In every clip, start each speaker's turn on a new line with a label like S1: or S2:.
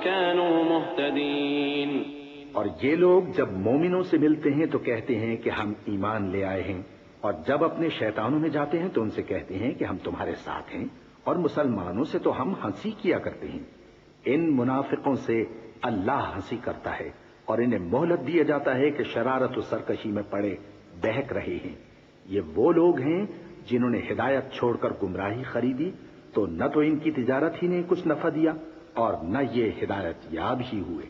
S1: كانوا مهتدين.
S2: اور یہ لوگ جب مومنوں سے ملتے ہیں تو کہتے ہیں کہ ہم ایمان لے آئے ہیں، اور جب اپنے شیطانوں میں جاتے ہیں تو ان سے کہتے ہیں کہ ہم تمہارے ساتھ ہیں، اور مسلمانوں سے تو ہم ہنسی کیا کرتے ہیں۔ ان منافقوں سے اللہ ہنسی کرتا ہے، اور انہیں مہلت دیا جاتا ہے کہ شرارت و سرکشی میں پڑے بہک رہے ہیں۔ یہ وہ لوگ ہیں جنہوں نے ہدایت چھوڑ کر گمراہی خریدی، تو نہ تو ان کی تجارت ہی نے کچھ نفع دیا اور نہ یہ ہدایت یاب ہی ہوئے۔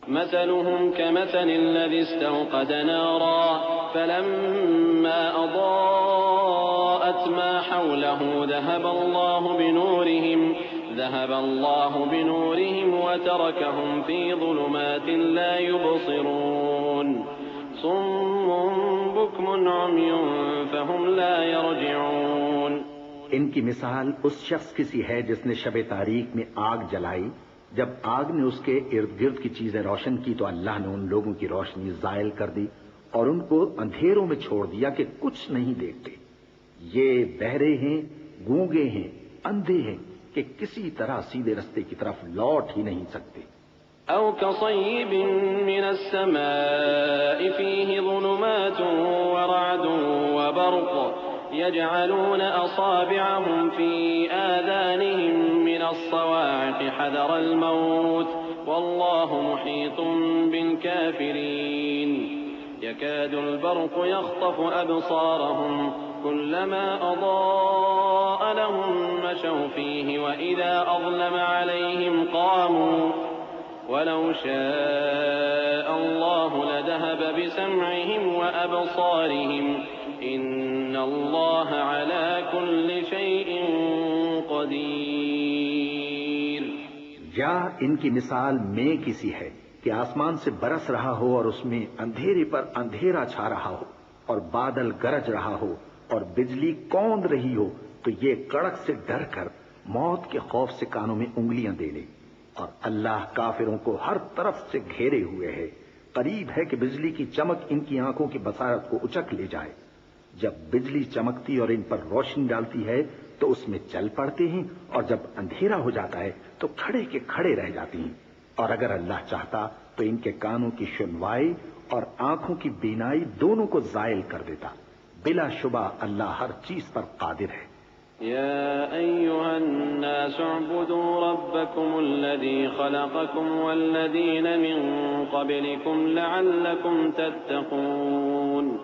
S1: مثلهم كمثل الذي استوقد نارا فلما أضاءت ما حوله ذهب الله بنورهم وتركهم في ظلمات لا يبصرون صم بكم عمي فهم لا يرجعون.
S2: ان کی مثال اس شخص کی سی ہے جس نے شب تاریک میں آگ جلائی، جب آگ نے اس کے ارد گرد کی چیزیں روشن کی تو اللہ نے ان لوگوں کی روشنی زائل کر دی اور ان کو اندھیروں میں چھوڑ دیا کہ کچھ نہیں دیکھتے۔ یہ بہرے ہیں، گونگے ہیں، اندھے ہیں کہ کسی طرح سیدھے رستے کی طرف لوٹ ہی نہیں سکتے۔
S1: أو كصيب من السماء فيه ظلمات ورعد وبرق يجعلون أصابعهم في آذانهم من الصواعق حذر الموت والله محيط بالكافرين. يكاد البرق يخطف أبصارهم كلما أضاء لهم مشوا فيه وإذا أظلم عليهم قاموا ولو شاء الله لذهب بسمعهم وأبصارهم إن الله على كل شيء قدير.
S2: یا ان کی مثال میں کسی ہے کہ آسمان سے برس رہا ہو اور اس میں اندھیرے پر اندھیرا چھا رہا ہو اور بادل گرج رہا ہو اور بجلی کوند رہی ہو تو یہ کڑک سے ڈر کر موت کے خوف سے کانوں میں انگلیاں دے لے. اور اللہ کافروں کو ہر طرف سے گھیرے ہوئے ہے، قریب ہے کہ بجلی کی چمک ان کی آنکھوں کی بصارت کو اچک لے جائے۔ جب بجلی چمکتی اور ان پر روشنی ڈالتی ہے تو اس میں چل پڑتے ہیں، اور جب اندھیرا ہو جاتا ہے تو کھڑے کے کھڑے رہ جاتے ہیں۔ اور اگر اللہ چاہتا تو ان کے کانوں کی سنوائی اور آنکھوں کی بینائی دونوں کو زائل کر دیتا۔ بلا شبہ اللہ ہر چیز پر قادر ہے۔
S1: يا أيها الناس اعبدوا ربكم الذي خلقكم والذين من قبلكم لعلكم تتقون.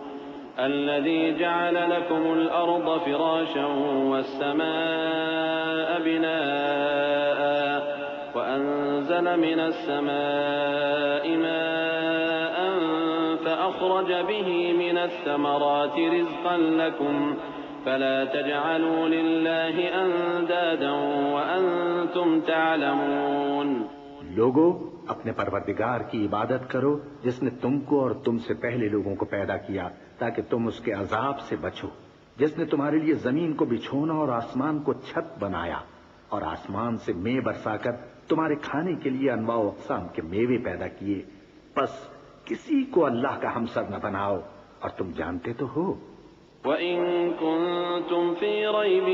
S1: الذي جعل لكم الأرض فراشا والسماء بناء وأنزل من السماء ماء فأخرج به من الثمرات رزقا لكم فلا تجعلوا لله اندادا وانتم تعلمون.
S2: لوگو اپنے پروردگار کی عبادت کرو جس نے تم کو اور تم سے پہلے لوگوں کو پیدا کیا تاکہ تم اس کے عذاب سے بچو، جس نے تمہارے لیے زمین کو بچھونا اور آسمان کو چھت بنایا اور آسمان سے مے برسا کر تمہارے کھانے کے لیے انواع و اقسام کے میوے پیدا کیے، بس کسی کو اللہ کا ہمسر نہ بناؤ اور تم جانتے تو ہو۔
S1: وَإِن كُنتُمْ فِي رَيْبٍ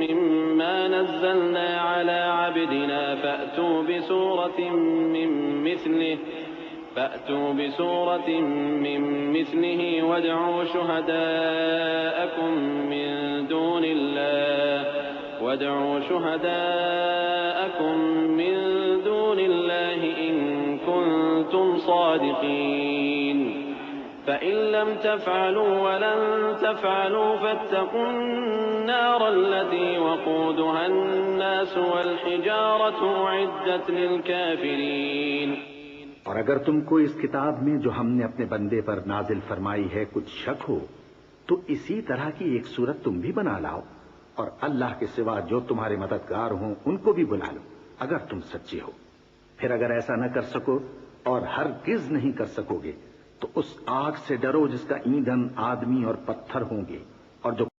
S1: مِّمَّا نَزَّلْنَا عَلَىٰ عَبْدِنَا فَأْتُوا بِسُورَةٍ مِّن مِّثْلِهِ وَادْعُوا شُهَدَاءَكُم مِّن دُونِ اللَّهِ إِن كُنتُمْ صَادِقِينَ. فَإِن لَّمْ تَفْعَلُوا وَلَن تَفْعَلُوا فَاتَّقُوا النَّارَ الَّتِي وَقُودُهَا النَّاسُ وَالْحِجَارَةُ أُعِدَّتْ لِلْكَافِرِينَ.
S2: اور اگر تم کو اس کتاب میں جو ہم نے اپنے بندے پر نازل فرمائی ہے کچھ شک ہو تو اسی طرح کی ایک صورت تم بھی بنا لاؤ، اور اللہ کے سوا جو تمہارے مددگار ہوں ان کو بھی بلا لو اگر تم سچے ہو۔ پھر اگر ایسا نہ کر سکو اور ہرگز نہیں کر سکو گے تو اس آگ سے ڈرو جس کا ایندھن آدمی اور پتھر ہوں گے، اور جو